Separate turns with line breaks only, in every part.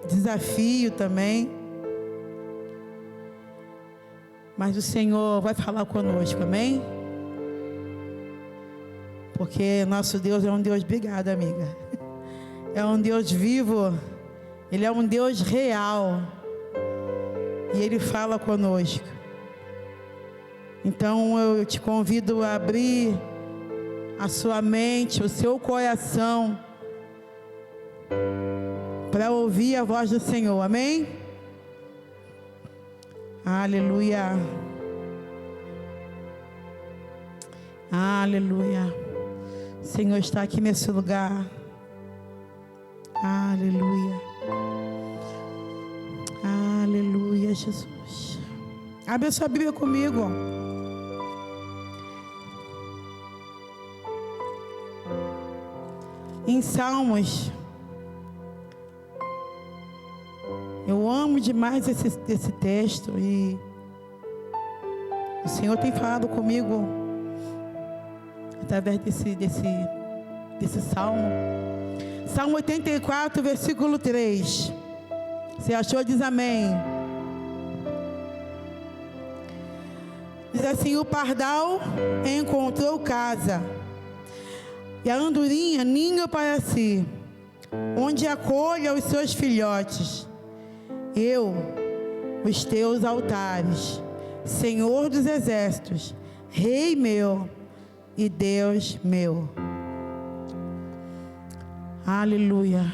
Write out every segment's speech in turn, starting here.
desafio também. Mas o Senhor vai falar conosco, amém? Porque nosso Deus é um Deus, obrigada, amiga. É um Deus vivo, Ele é um Deus real. E Ele fala conosco. Então eu te convido a abrir a sua mente, o seu coração, para ouvir a voz do Senhor, amém? Aleluia. Aleluia. O Senhor está aqui nesse lugar. Aleluia. Aleluia, Jesus. Abre a sua Bíblia comigo. Em Salmos. Eu amo demais esse texto e o Senhor tem falado comigo através desse salmo. Salmo 84, versículo 3. Você achou? Diz amém. Diz assim: o pardal encontrou casa, e a andorinha ninho para si, onde acolha os seus filhotes. Eu, os teus altares, Senhor dos exércitos, Rei meu e Deus meu. Aleluia.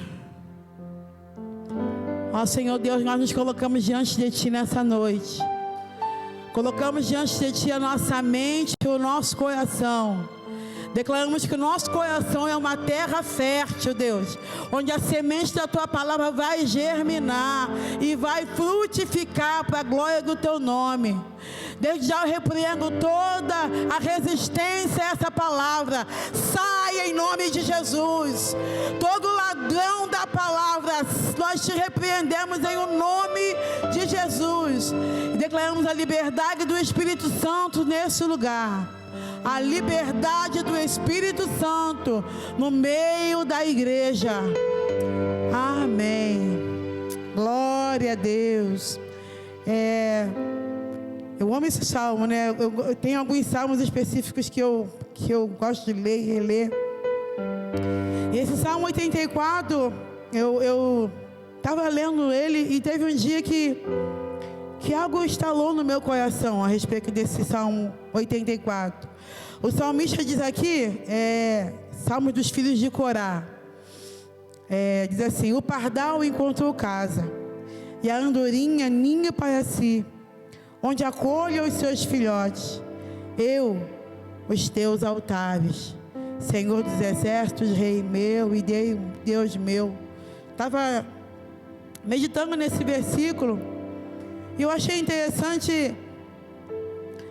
Ó Senhor Deus, nós nos colocamos diante de Ti nessa noite. Colocamos diante de Ti a nossa mente e o nosso coração. Declaramos que o nosso coração é uma terra fértil, Deus, onde a semente da Tua palavra vai germinar e vai frutificar para a glória do Teu nome. Desde já eu repreendo toda a resistência a essa palavra. Saia em nome de Jesus. Todo ladrão da palavra, nós te repreendemos em o nome de Jesus. E declaramos a liberdade do Espírito Santo nesse lugar. A liberdade do Espírito Santo no meio da igreja. Amém. Glória a Deus. Eu amo esse salmo, né? Eu tenho alguns salmos específicos que eu gosto de ler e reler. E esse salmo 84, eu estava lendo ele e teve um dia que algo estalou no meu coração a respeito desse salmo 84. O salmista diz aqui, Salmo dos filhos de Corá, diz assim: o pardal encontrou casa, e a andorinha ninho para si, onde acolha os seus filhotes. Eu, os teus altares, Senhor dos exércitos, Rei meu e Deus meu. Estava meditando nesse versículo e eu achei interessante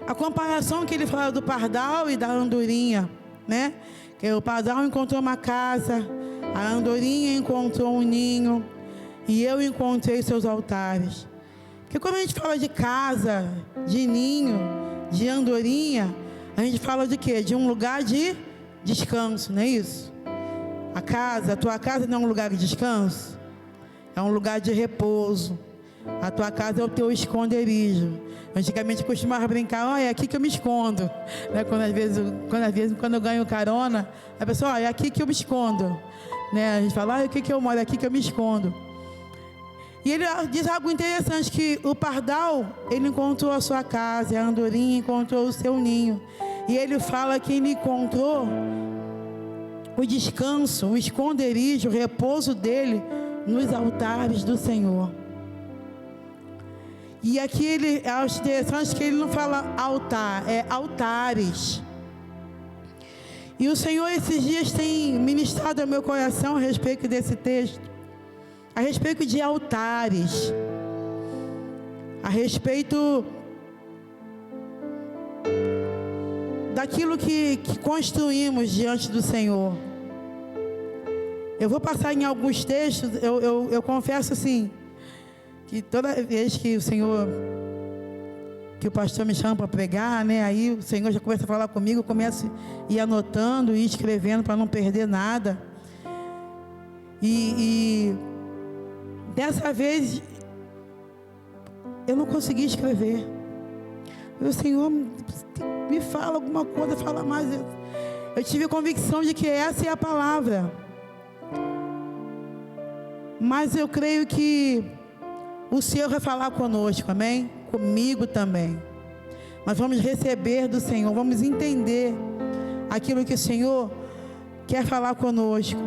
a comparação que ele fala do pardal e da andorinha, né? Que o pardal encontrou uma casa, a andorinha encontrou um ninho e eu encontrei seus altares. Porque quando a gente fala de casa, de ninho, de andorinha, a gente fala de quê? De um lugar de descanso, não é isso? A tua casa não é um lugar de descanso? É um lugar de repouso. A tua casa é o teu esconderijo. Antigamente eu costumava brincar: é aqui que eu me escondo, né? Quando eu ganho carona, a pessoa: é aqui que eu me escondo, né? A gente fala: é aqui que eu moro, é aqui que eu me escondo. E ele diz algo interessante, que o pardal, ele encontrou a sua casa, e a andorinha encontrou o seu ninho. E ele fala que ele encontrou o descanso, o esconderijo, o repouso dele nos altares do Senhor. E aqui eu acho interessante que ele não fala altar, é altares. E o Senhor esses dias tem ministrado ao meu coração a respeito desse texto, a respeito de altares, a respeito daquilo que construímos diante do Senhor. Eu vou passar em alguns textos, eu confesso assim, que toda vez que o pastor me chama para pregar, né, aí o Senhor já começa a falar comigo, eu começo a ir anotando e escrevendo para não perder nada. E Dessa vez, eu não consegui escrever. O Senhor, me fala alguma coisa, fala mais. Eu tive a convicção de que essa é a palavra. Mas eu creio que o Senhor vai falar conosco, amém? Comigo também. Nós vamos receber do Senhor, vamos entender aquilo que o Senhor quer falar conosco.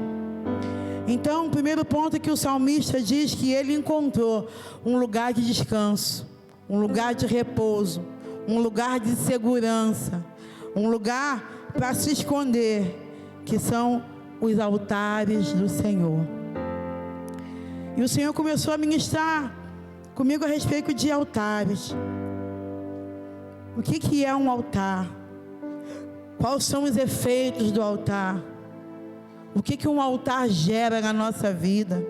Então, o primeiro ponto é que o salmista diz que ele encontrou um lugar de descanso, um lugar de repouso, um lugar de segurança, um lugar para se esconder, que são os altares do Senhor. E o Senhor começou a ministrar comigo a respeito de altares. O que é um altar? Quais são os efeitos do altar? O que um altar gera na nossa vida?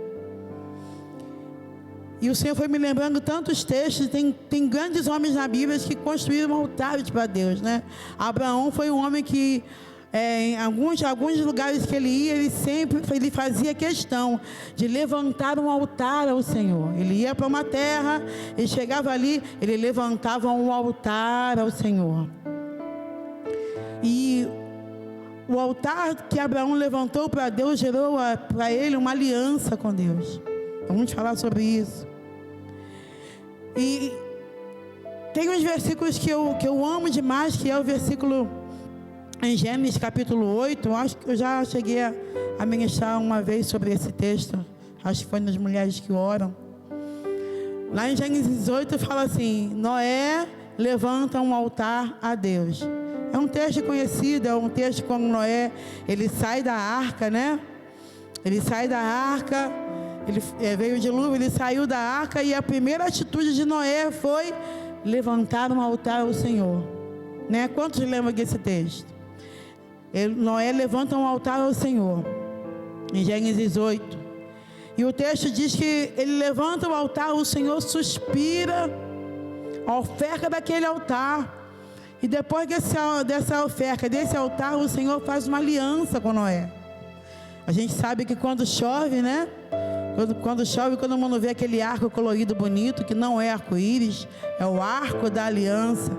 E o Senhor foi me lembrando tantos textos. Tem grandes homens na Bíblia que construíram altares para Deus, né? Abraão foi um homem que em alguns lugares que ele ia, ele fazia questão de levantar um altar ao Senhor. Ele ia para uma terra, ele chegava ali, ele levantava um altar ao Senhor. E o altar que Abraão levantou para Deus gerou para ele uma aliança com Deus. Vamos falar sobre isso. E tem uns versículos que eu amo demais, que é o versículo em Gênesis capítulo 8, acho que eu já cheguei a ministrar uma vez sobre esse texto, acho que foi nas Mulheres que Oram. Lá em Gênesis 8 fala assim: Noé levanta um altar a Deus. É um texto conhecido, é um texto quando Noé, ele sai da arca, né? Ele sai da arca, ele veio o dilúvio, ele saiu da arca e a primeira atitude de Noé foi levantar um altar ao Senhor, né? Quantos lembram desse texto? Noé levanta um altar ao Senhor, em Gênesis 8. E o texto diz que ele levanta o altar, o Senhor suspira a oferta daquele altar. E depois dessa oferta, desse altar, o Senhor faz uma aliança com Noé. A gente sabe que quando chove, né? Quando chove, todo mundo vê aquele arco colorido bonito, que não é arco-íris, é o arco da aliança.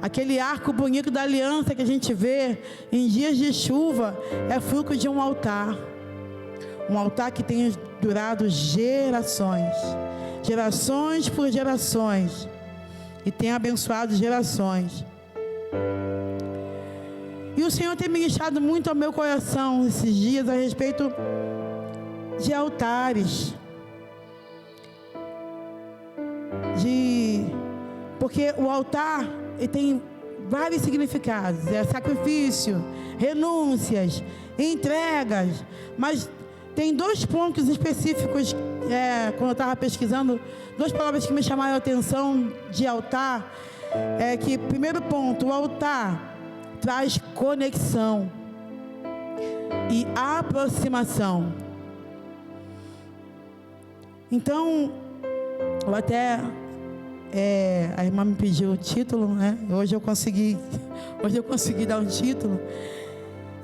Aquele arco bonito da aliança que a gente vê em dias de chuva é fruto de um altar. Um altar que tem durado gerações. Gerações por gerações. E tem abençoado gerações. E o Senhor tem ministrado muito ao meu coração esses dias a respeito de altares. Porque o altar, ele tem vários significados. É sacrifício, renúncias, entregas. Mas tem dois pontos específicos, quando eu estava pesquisando, duas palavras que me chamaram a atenção de altar. Primeiro ponto, o altar traz conexão e aproximação. Então, a irmã me pediu o título, né? Hoje eu consegui dar um título.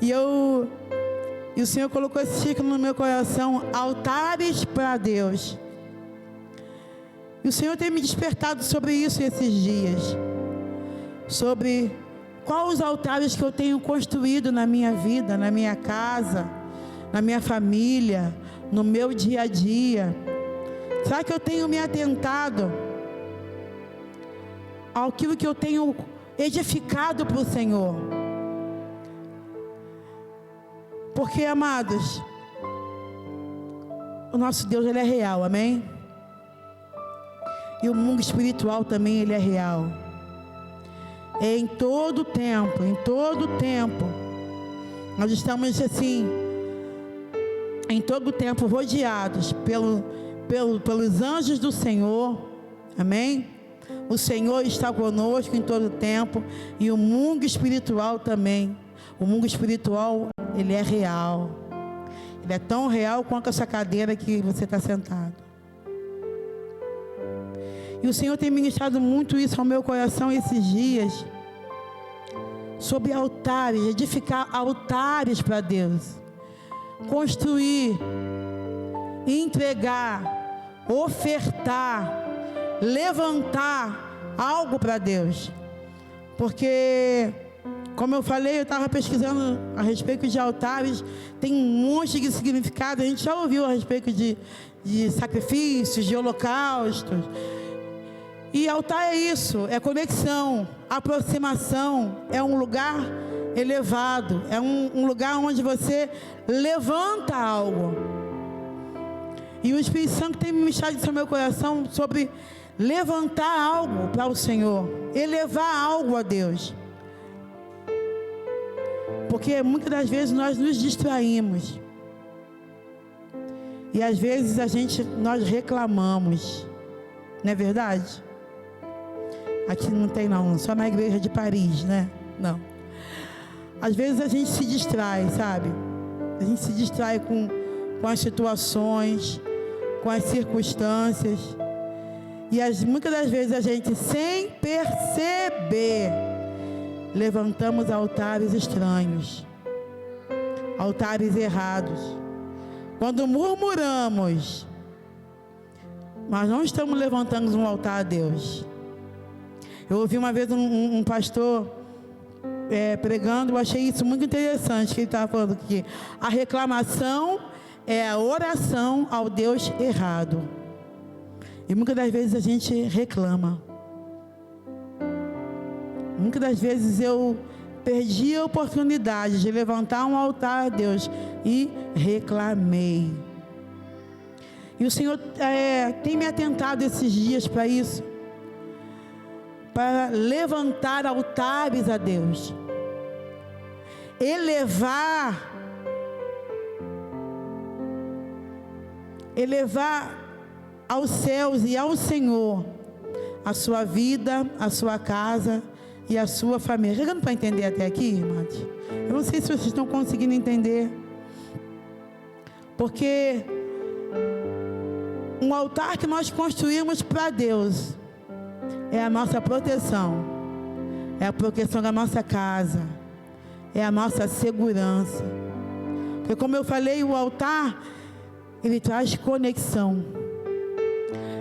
E o Senhor colocou esse título no meu coração: Altares para Deus. E o Senhor tem me despertado sobre isso esses dias. Sobre quais os altares que eu tenho construído na minha vida, na minha casa, na minha família, no meu dia a dia. Será que eu tenho me atentado àquilo que eu tenho edificado para o Senhor? Porque, amados, o nosso Deus, Ele é real, amém? E o mundo espiritual também, ele é real. Em todo tempo, nós estamos assim, em todo tempo rodeados pelos anjos do Senhor, amém? O Senhor está conosco em todo tempo, e o mundo espiritual também. O mundo espiritual, ele é real. Ele é tão real quanto essa cadeira que você está sentado. E o Senhor tem ministrado muito isso ao meu coração esses dias, sobre altares, edificar altares para Deus, construir, entregar ofertar, levantar algo para Deus. Porque, como eu falei, eu estava pesquisando a respeito de altares, tem um monte de significado. A gente já ouviu a respeito de sacrifícios, de holocaustos. E altar é isso, é conexão, aproximação, é um lugar elevado, é um lugar onde você levanta algo. E o Espírito Santo tem ministrado isso no meu coração sobre levantar algo para o Senhor, elevar algo a Deus. Porque muitas das vezes nós nos distraímos. E às vezes nós reclamamos. Não é verdade? Aqui não tem não, só na igreja de Paris, né? Não. Às vezes a gente se distrai, sabe? A gente se distrai com as situações, com as circunstâncias. E muitas das vezes a gente, sem perceber, levantamos altares estranhos, altares errados. Quando murmuramos, mas não estamos levantando um altar a Deus. Eu ouvi uma vez um pastor pregando, eu achei isso muito interessante, que ele estava falando que a reclamação é a oração ao Deus errado. E muitas das vezes a gente reclama. Muitas das vezes eu perdi a oportunidade de levantar um altar a Deus e reclamei. E o Senhor tem me atentado esses dias para isso, para levantar altares a Deus, elevar aos céus e ao Senhor a sua vida, a sua casa e a sua família. Chegando para entender até aqui, irmãos? Eu não sei se vocês estão conseguindo entender, porque um altar que nós construímos para Deus é a nossa proteção, é a proteção da nossa casa, é a nossa segurança. Porque, como eu falei, o altar, ele traz conexão.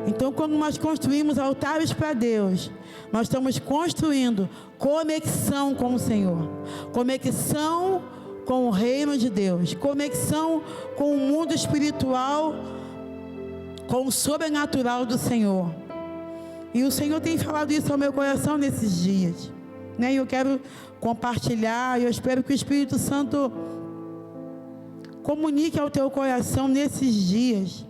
Então, quando nós construímos altares para Deus, nós estamos construindo conexão com o Senhor, conexão com o reino de Deus, conexão com o mundo espiritual, com o sobrenatural do Senhor. E o Senhor tem falado isso ao meu coração nesses dias, né? E eu quero compartilhar, e eu espero que o Espírito Santo comunique ao teu coração nesses dias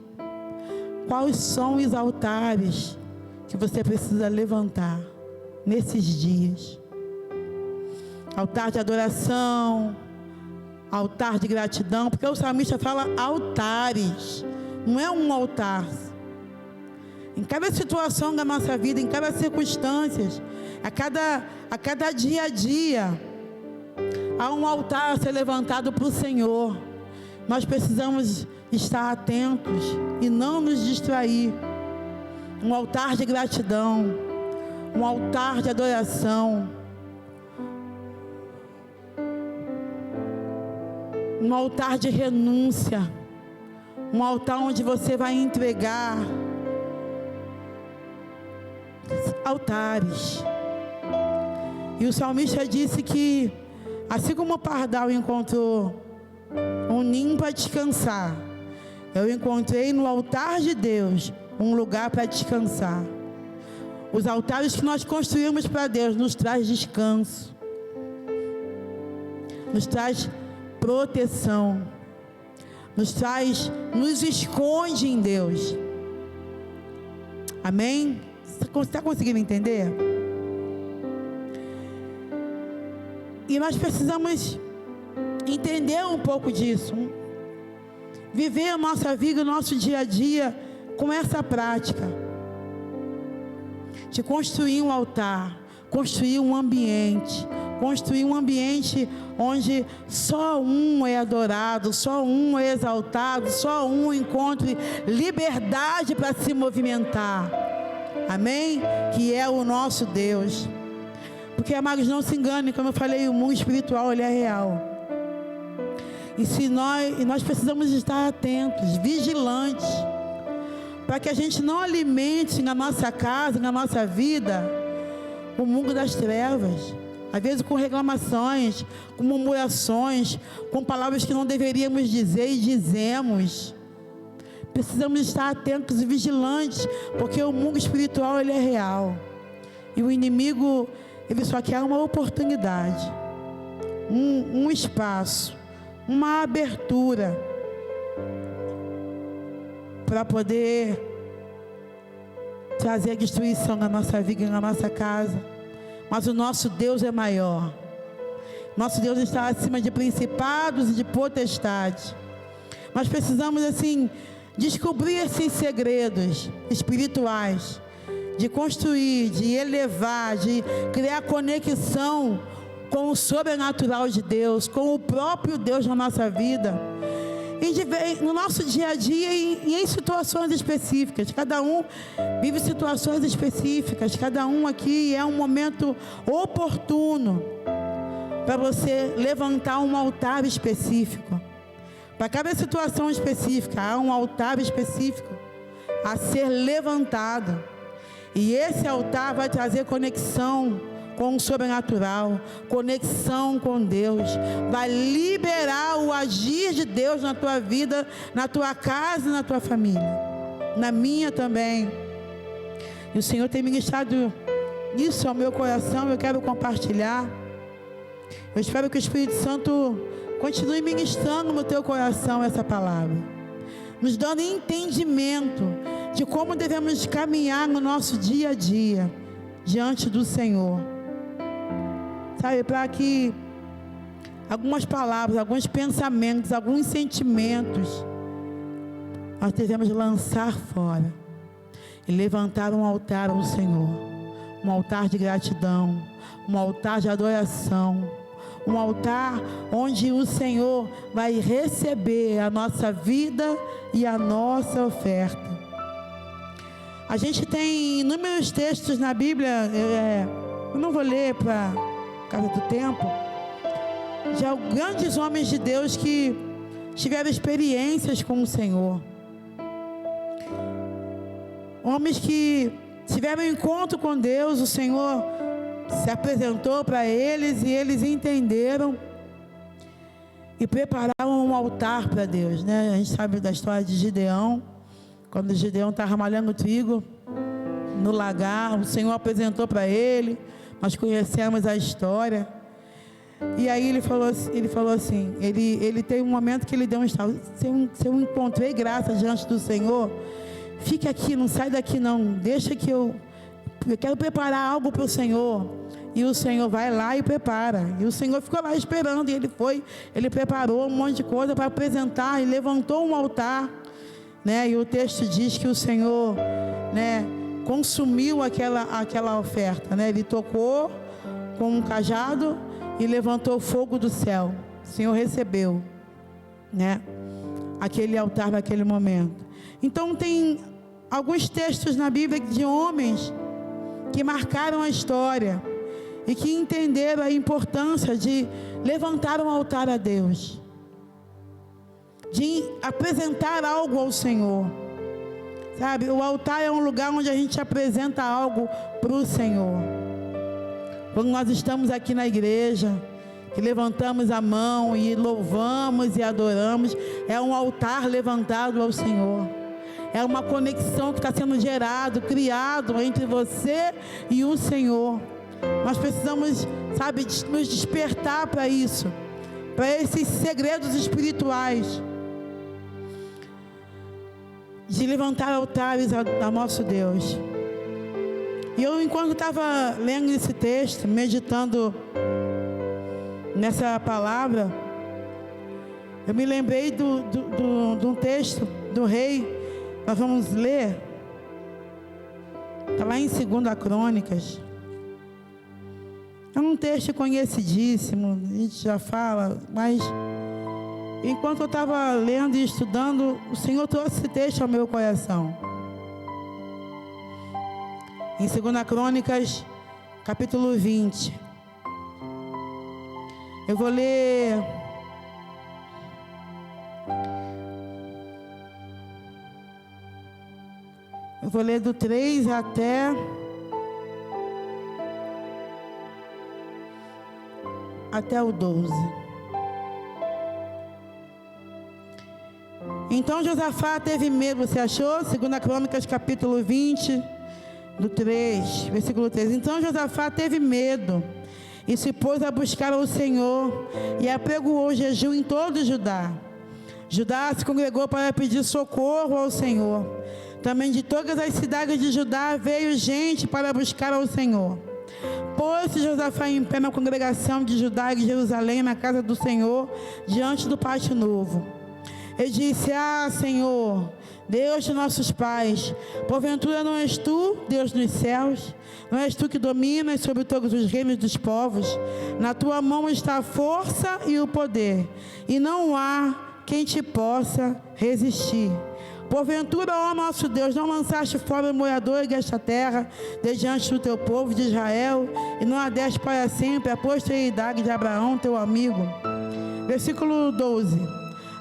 quais são os altares que você precisa levantar nesses dias. Altar de adoração, altar de gratidão, porque o salmista fala altares, não é um altar. Em cada situação da nossa vida, em cada circunstância, a cada dia a dia, há um altar a ser levantado para o Senhor. Nós precisamos estar atentos e não nos distrair. Um altar de gratidão, um altar de adoração, um altar de renúncia, um altar onde você vai entregar. Altares. E o salmista disse que, assim como o pardal encontrou um ninho para descansar, eu encontrei no altar de Deus um lugar para descansar. Os altares que nós construímos para Deus nos traz descanso, nos traz proteção, nos esconde em Deus. Amém? Você está conseguindo entender? E nós precisamos entender um pouco disso, viver a nossa vida, o nosso dia a dia com essa prática de construir um altar, construir um ambiente onde só um é adorado, só um é exaltado, só um encontre liberdade para se movimentar. Amém? Que é o nosso Deus. Porque, amados, não se enganem, como eu falei, o mundo espiritual, ele é real. E nós precisamos estar atentos, vigilantes, para que a gente não alimente na nossa casa, na nossa vida, o mundo das trevas. Às vezes com reclamações, com murmurações, com palavras que não deveríamos dizer e dizemos. Precisamos estar atentos e vigilantes, porque o mundo espiritual, ele é real. E o inimigo, ele só quer uma oportunidade, um espaço, uma abertura, para poder trazer a destruição na nossa vida e na nossa casa. Mas o nosso Deus é maior. Nosso Deus está acima de principados e de potestades. Nós precisamos, assim, descobrir esses segredos espirituais, de construir, de elevar, de criar conexão com o sobrenatural de Deus, com o próprio Deus na nossa vida, no nosso dia a dia e em situações específicas. Cada um vive situações específicas, cada um aqui é um momento oportuno para você levantar um altar específico. Para cada situação específica, há um altar específico a ser levantado. E esse altar vai trazer conexão com o sobrenatural, conexão com Deus. Vai liberar o agir de Deus na tua vida, na tua casa e na tua família. Na minha também. E o Senhor tem ministrado isso ao meu coração, eu quero compartilhar. Eu espero que o Espírito Santo continue ministrando no teu coração essa palavra, nos dando entendimento de como devemos caminhar no nosso dia a dia, diante do Senhor. Sabe, para que algumas palavras, alguns pensamentos, alguns sentimentos, nós devemos lançar fora e levantar um altar ao Senhor, um altar de gratidão, um altar de adoração, um altar onde o Senhor vai receber a nossa vida e a nossa oferta. A gente tem inúmeros textos na Bíblia, eu não vou ler para causa do tempo, de grandes homens de Deus que tiveram experiências com o Senhor. Homens que tiveram um encontro com Deus, o Senhor se apresentou para eles e eles entenderam e prepararam um altar para Deus, né? A gente sabe da história de Gideão, quando Gideão estava malhando trigo no lagar, o Senhor apresentou para ele, nós conhecemos a história. E aí ele falou assim, ele tem um momento que ele deu um estalo: se eu encontrei graça diante do Senhor, fique aqui, não sai daqui não, deixa que eu quero preparar algo para o Senhor. E o Senhor vai lá e prepara. E o Senhor ficou lá esperando. E ele preparou um monte de coisa para apresentar. E levantou um altar, né? E o texto diz que o Senhor, né, consumiu aquela oferta, né? Ele tocou com um cajado e levantou fogo do céu. O Senhor recebeu, né, aquele altar naquele momento. Então tem alguns textos na Bíblia de homens que marcaram a história e que entenderam a importância de levantar um altar a Deus, de apresentar algo ao Senhor. Sabe, o altar é um lugar onde a gente apresenta algo para o Senhor. Quando nós estamos aqui na igreja, que levantamos a mão e louvamos e adoramos, é um altar levantado ao Senhor. É uma conexão que está sendo criado entre você e o Senhor. Nós precisamos, sabe, nos despertar para isso, para esses segredos espirituais, de levantar altares ao nosso Deus. E eu, enquanto estava lendo esse texto, meditando nessa palavra, eu me lembrei de um texto do rei. Nós vamos ler, está lá em 2 Crônicas. É um texto conhecidíssimo, a gente já fala, mas enquanto eu estava lendo e estudando, o Senhor trouxe esse texto ao meu coração. Em 2 Crônicas, capítulo 20. Eu vou ler vou ler do 3 até o 12. Então Josafá teve medo, você achou? 2 Crônicas, capítulo 20, do 3, versículo 3. Então Josafá teve medo e se pôs a buscar ao Senhor e apregoou jejum em todo Judá. Judá se congregou para pedir socorro ao Senhor. Também de todas as cidades de Judá veio gente para buscar ao Senhor. Pôs-se Josafá em pé na congregação de Judá e de Jerusalém, na casa do Senhor, diante do pátio novo. Ele disse: Ah, Senhor, Deus de nossos pais, porventura não és tu, Deus dos céus? Não és tu que dominas sobre todos os reinos dos povos? Na tua mão está a força e o poder, e não há quem te possa resistir. Porventura, ó nosso Deus, não lançaste fora o morador desta terra, de diante do teu povo de Israel, e não a deste para sempre a posteridade de Abraão, teu amigo. Versículo 12.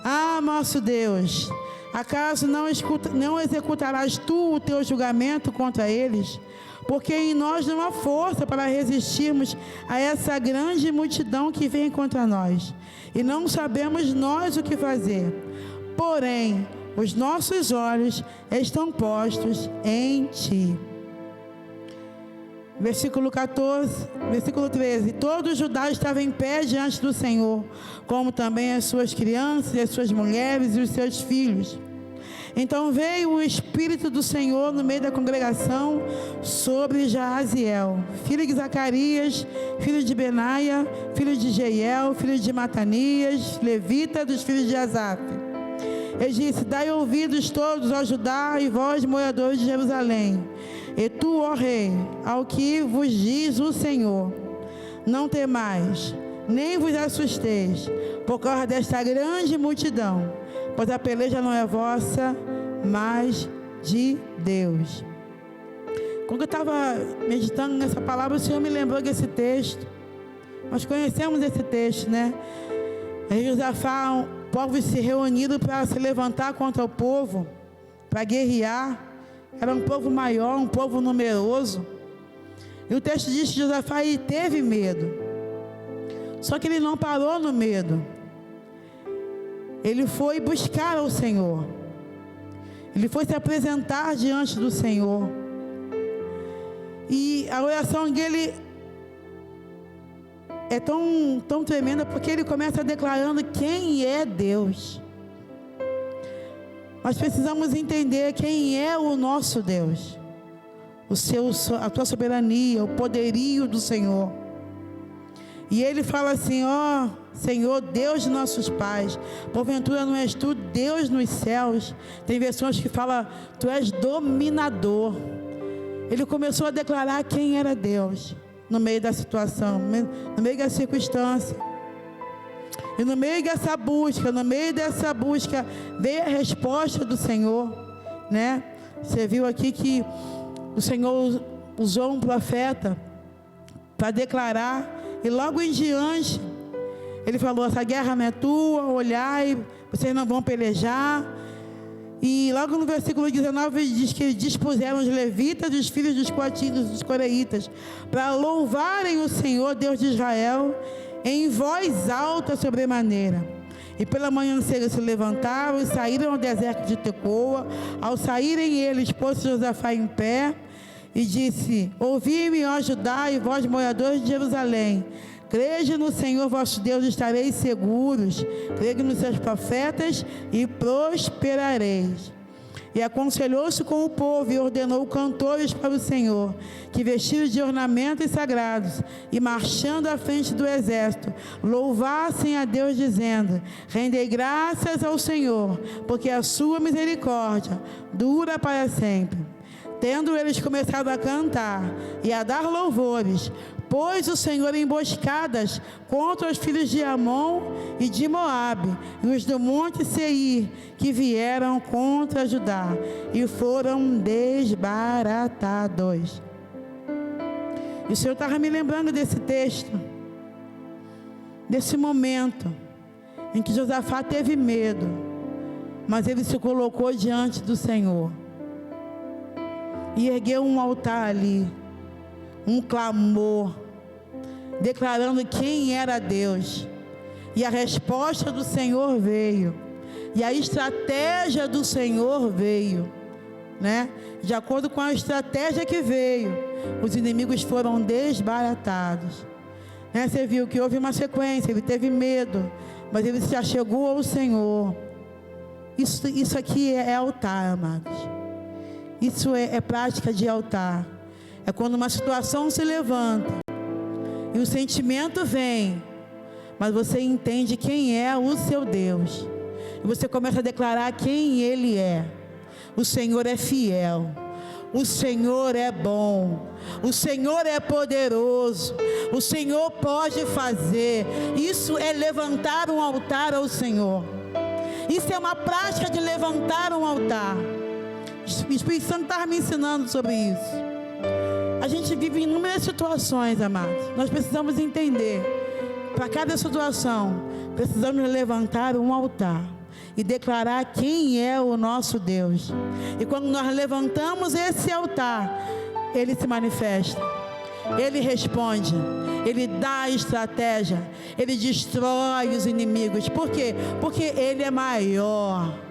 Ah, nosso Deus, acaso não executarás tu o teu julgamento contra eles? Porque em nós não há força para resistirmos a essa grande multidão que vem contra nós, e não sabemos nós o que fazer. Porém, os nossos olhos estão postos em ti. Versículo 13. Todo Judá estava em pé diante do Senhor, como também as suas crianças, as suas mulheres e os seus filhos. Então veio o Espírito do Senhor no meio da congregação sobre Jaaziel, filho de Zacarias, filho de Benaia, filho de Jeiel, filho de Matanias, levita dos filhos de Asaf. Ele disse: Dai ouvidos todos ao Judá e vós, moradores de Jerusalém. E tu, ó rei, ao que vos diz o Senhor: não temais, nem vos assusteis, por causa desta grande multidão, pois a peleja não é vossa, mas de Deus. Quando eu estava meditando nessa palavra, o Senhor me lembrou desse texto. Nós conhecemos esse texto, né? Josafá, o povo se reunido para se levantar contra o povo, para guerrear. Era um povo maior, um povo numeroso. E o texto diz que Josafá teve medo. Só que ele não parou no medo. Ele foi buscar ao Senhor. Ele foi se apresentar diante do Senhor. E a oração dele é tão tremenda, porque ele começa declarando quem é Deus. Nós precisamos entender quem é o nosso Deus, a tua soberania, o poderio do Senhor. E ele fala assim: ó Senhor, Deus de nossos pais, porventura não és tu Deus nos céus? Tem versões que falam: tu és dominador. Ele começou a declarar quem era Deus no meio da situação, no meio da circunstância. E no meio dessa busca, veio a resposta do Senhor, né? Você viu aqui que o Senhor usou um profeta para declarar, e logo em diante, ele falou: essa guerra não é tua, olhai, vocês não vão pelejar. E logo no versículo 19 diz que dispuseram os levitas, os filhos dos coatinos, dos coreitas, para louvarem o Senhor, Deus de Israel, em voz alta sobremaneira. E pela manhã cedo se levantaram e saíram ao deserto de Tecoa. Ao saírem eles, pôs-se Josafá em pé e disse: ouvi-me, ó Judá, e vós, moradores de Jerusalém. Crede no Senhor vosso Deus, estareis seguros. Crede nos seus profetas e prosperareis. E aconselhou-se com o povo e ordenou cantores para o Senhor, que vestidos de ornamentos sagrados e marchando à frente do exército, louvassem a Deus dizendo: rendei graças ao Senhor, porque a sua misericórdia dura para sempre. Tendo eles começado a cantar e a dar louvores, pôs o Senhor emboscadas contra os filhos de Amon e de Moabe, e os do monte Seir, que vieram contra Judá, e foram desbaratados. E o Senhor estava me lembrando desse texto, desse momento em que Josafá teve medo, mas ele se colocou diante do Senhor. e ergueu um altar ali, um clamor, declarando quem era Deus. E a resposta do Senhor veio, e a estratégia do Senhor veio, né? De acordo com a estratégia que veio, os inimigos foram desbaratados, né? Você viu que houve uma sequência, ele teve medo, mas ele se achegou ao Senhor. Isso aqui é altar, amados. Isso é prática de altar. É quando uma situação se levanta e o sentimento vem, mas você entende quem é o seu Deus, e você começa a declarar quem Ele é. O Senhor é fiel, o Senhor é bom, o Senhor é poderoso, o Senhor pode fazer. Isso é levantar um altar ao Senhor. Isso é uma prática de levantar um altar. O Espírito Santo estava me ensinando sobre isso. A gente vive em inúmeras situações, amados. Nós precisamos entender, para cada situação, precisamos levantar um altar e declarar quem é o nosso Deus. E quando nós levantamos esse altar, Ele se manifesta, Ele responde, Ele dá a estratégia, Ele destrói os inimigos. Por quê? Porque Ele é maior.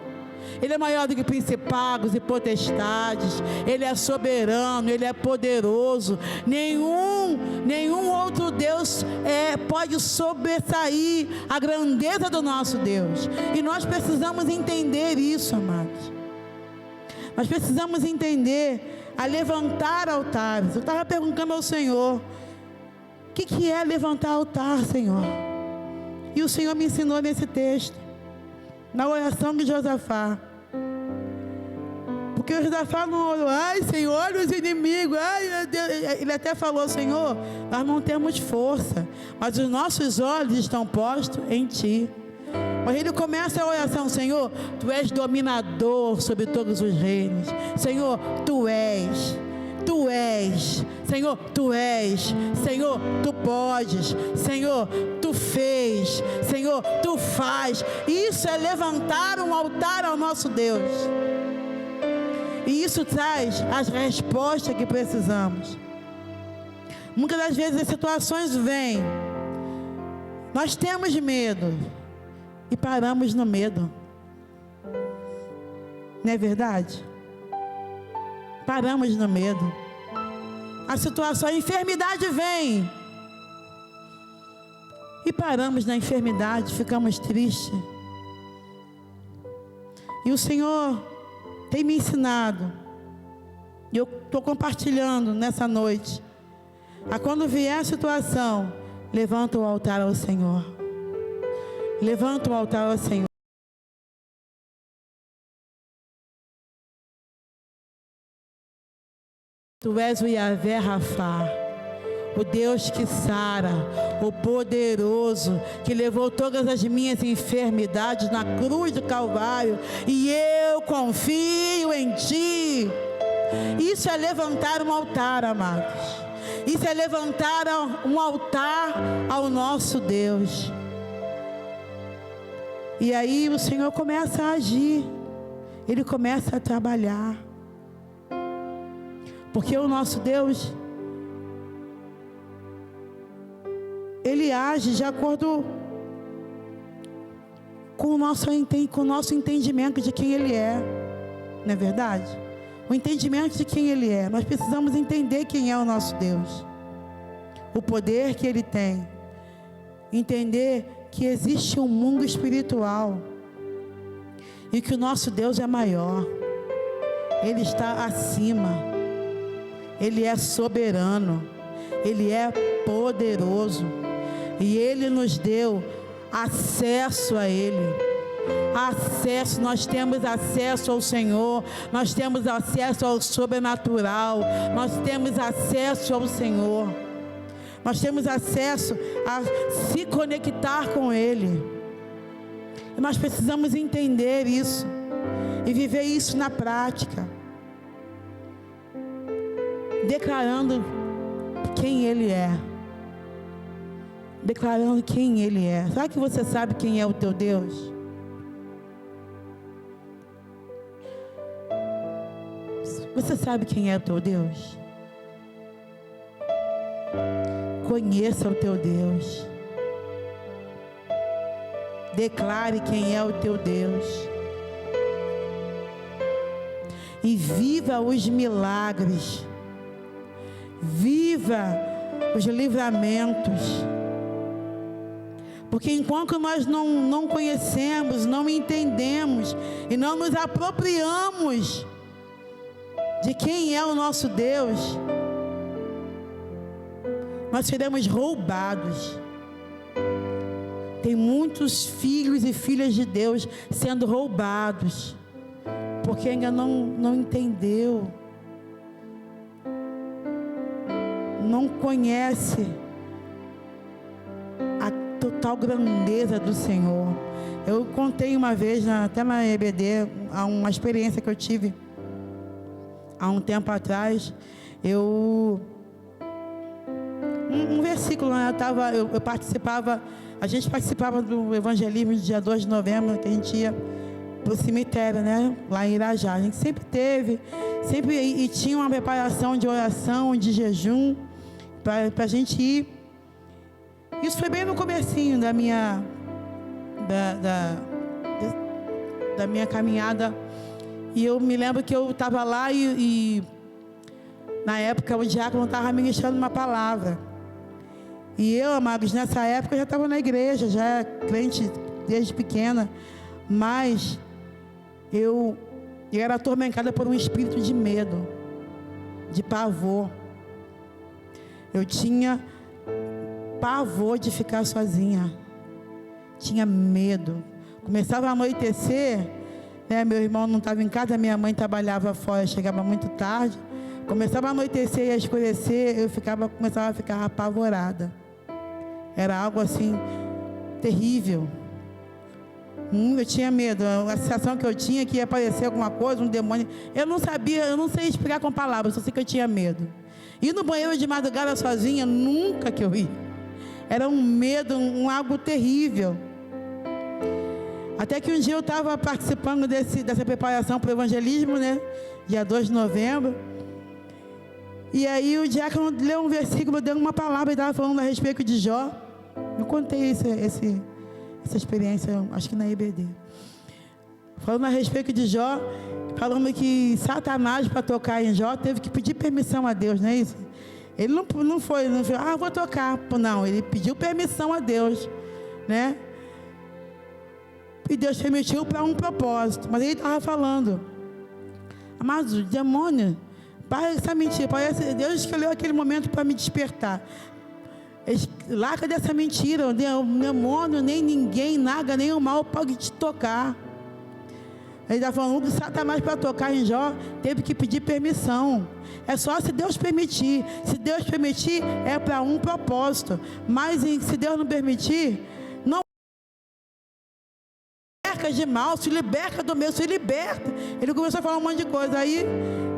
Ele é maior do que principados e potestades. Ele é soberano, Ele é poderoso. Nenhum outro Deus pode sobressair a grandeza do nosso Deus. E nós precisamos entender isso, amados. Nós precisamos entender a levantar altares. Eu estava perguntando ao Senhor, o que é levantar altar, Senhor? E o Senhor me ensinou nesse texto, na oração de Josafá. Porque o Josafá não orou, ai Senhor, olha os inimigos, ai meu Deus. Ele até falou, Senhor, nós não temos força, mas os nossos olhos estão postos em Ti. Mas ele começa a oração, Senhor, Tu és dominador sobre todos os reinos. Senhor, Tu és, Senhor, Tu és, Senhor, Tu podes, Senhor, Tu fez, Senhor, Tu faz. Isso é levantar um altar ao nosso Deus. E isso traz as respostas que precisamos. Muitas das vezes as situações vêm, nós temos medo e paramos no medo. Não é verdade? Paramos no medo. A situação, a enfermidade vem e paramos na enfermidade, ficamos tristes. E o Senhor tem me ensinado, e eu estou compartilhando nessa noite, a quando vier a situação, levanta o altar ao Senhor. Levanta o altar ao Senhor. Tu és o Yahvé Rafá, o Deus que sara, o poderoso, que levou todas as minhas enfermidades na cruz do Calvário, e eu confio em Ti. Isso é levantar um altar, amados. Isso é levantar um altar ao nosso Deus. E aí o Senhor começa a agir, Ele começa a trabalhar. Porque o nosso Deus, Ele age de acordo com o nosso entendimento de quem Ele é. Não é verdade? O entendimento de quem Ele é. Nós precisamos entender quem é o nosso Deus, o poder que Ele tem, entender que existe um mundo espiritual e que o nosso Deus é maior. Ele está acima. Ele é soberano, Ele é poderoso, e Ele nos deu acesso a Ele. Acesso, nós temos acesso ao Senhor, nós temos acesso ao sobrenatural, nós temos acesso ao Senhor, nós temos acesso a se conectar com Ele. E nós precisamos entender isso e viver isso na prática, declarando quem Ele é. Declarando quem Ele é. Será que você sabe quem é o teu Deus? Você sabe quem é o teu Deus? Conheça o teu Deus. Declare quem é o teu Deus. E viva os milagres. Viva os livramentos. Porque enquanto nós não conhecemos, não entendemos e não nos apropriamos de quem é o nosso Deus, nós seremos roubados. Tem muitos filhos e filhas de Deus sendo roubados, porque ainda não entendeu, não conhece a total grandeza do Senhor. Eu contei uma vez, até na EBD, uma experiência que eu tive há um tempo atrás. Um versículo, né? Eu participava, a gente participava do evangelismo do dia 2 de novembro, que a gente ia para o cemitério, né? Lá em Irajá. A gente sempre teve, e tinha uma preparação de oração, de jejum, para a gente ir. Isso foi bem no comecinho da minha caminhada. E eu me lembro que eu estava lá e na época o diácono estava ministrando uma palavra. E eu, amados, nessa época eu já estava na igreja, já crente desde pequena, mas eu era atormentada por um espírito de medo, de pavor. Eu tinha pavor de ficar sozinha, tinha medo. Começava a anoitecer, né? Meu irmão não estava em casa, minha mãe trabalhava fora, chegava muito tarde. Começava a anoitecer e a escurecer, começava a ficar apavorada. Era algo assim terrível. Eu tinha medo. A sensação que eu tinha que ia aparecer alguma coisa, um demônio. Eu não sei explicar com palavras, só sei que eu tinha medo. Ir no banheiro de madrugada sozinha, nunca que eu ia. Era um medo, algo terrível. Até que um dia eu estava participando dessa preparação para o evangelismo, né? Dia 2 de novembro. E aí o diácono leu um versículo, deu uma palavra, e estava falando a respeito de Jó. Eu contei essa experiência, acho que na EBD. Falando a respeito de Jó, falando que Satanás, para tocar em Jó, teve que pedir permissão a Deus, não é isso? Ele não foi, vou tocar. Não, ele pediu permissão a Deus, né? E Deus permitiu para um propósito. Mas ele estava falando, mas o demônio, para essa mentira, parece Deus escolheu aquele momento para me despertar. Larga dessa mentira, o demônio, nem ninguém, nada, nem o mal pode te tocar. Ele está falando que Satanás, para tocar em Jó, teve que pedir permissão. É só se Deus permitir. Se Deus permitir, é para um propósito. Mas se Deus não permitir, não liberta de mal, se liberta do medo, se liberta. Ele começou a falar um monte de coisa. Aí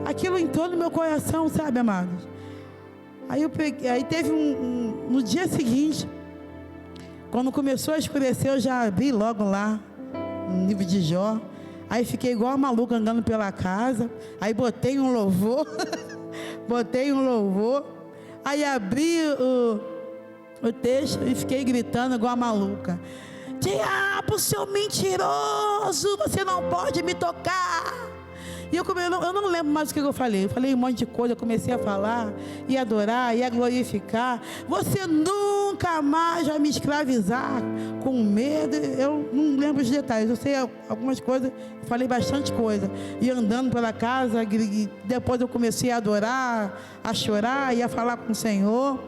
aquilo entrou no meu coração, sabe, amados? Aí teve no dia seguinte, quando começou a escurecer, eu já abri logo lá no livro de Jó. Aí fiquei igual a maluca andando pela casa. Aí botei um louvor. Aí abri o texto e fiquei gritando igual a maluca: diabo, seu mentiroso, você não pode me tocar. E eu não lembro mais o que eu falei. Eu falei um monte de coisa, eu comecei a falar, e adorar, e a glorificar. Você nunca mais vai me escravizar com medo. Eu não lembro os detalhes, eu sei algumas coisas, falei bastante coisa. E andando pela casa, e depois eu comecei a adorar, a chorar e a falar com o Senhor.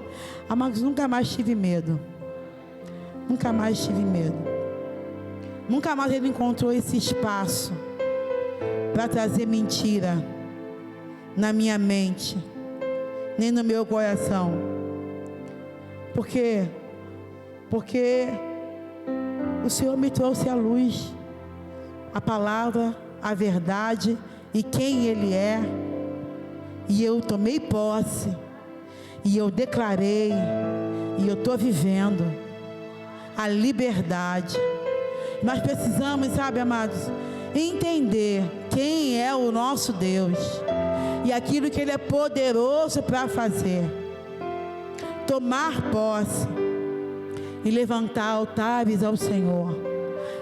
Mas nunca mais tive medo. Nunca mais tive medo. Nunca mais ele encontrou esse espaço para trazer mentira na minha mente, nem no meu coração. Por quê? Porque o Senhor me trouxe a luz, a palavra, a verdade e quem Ele é. E eu tomei posse, e eu declarei, e eu estou vivendo a liberdade. Nós precisamos, sabe, amados, entender quem é o nosso Deus e aquilo que Ele é poderoso para fazer. Tomar posse e levantar altares ao Senhor,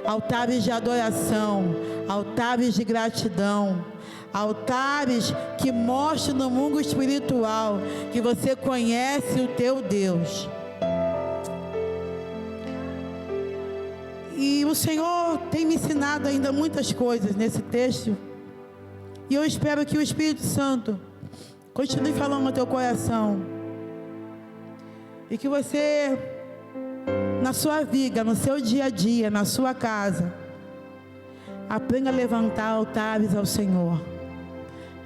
altares de adoração, altares de gratidão, altares que mostrem no mundo espiritual que você conhece o teu Deus. E o Senhor tem me ensinado ainda muitas coisas nesse texto, e eu espero que o Espírito Santo continue falando no teu coração, e que você, na sua vida, no seu dia a dia, na sua casa, aprenda a levantar altares ao Senhor,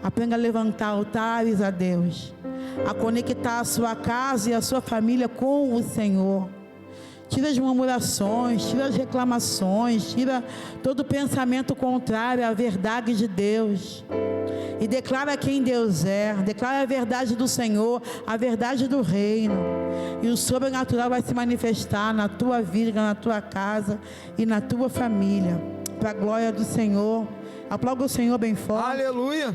aprenda a levantar altares a Deus, a conectar a sua casa e a sua família com o Senhor. Tira as murmurações, tira as reclamações, tira todo pensamento contrário à verdade de Deus. E declara quem Deus é, declara a verdade do Senhor, a verdade do reino. E o sobrenatural vai se manifestar na tua vida, na tua casa e na tua família. Para a glória do Senhor. Aplauda o Senhor bem forte.
Aleluia.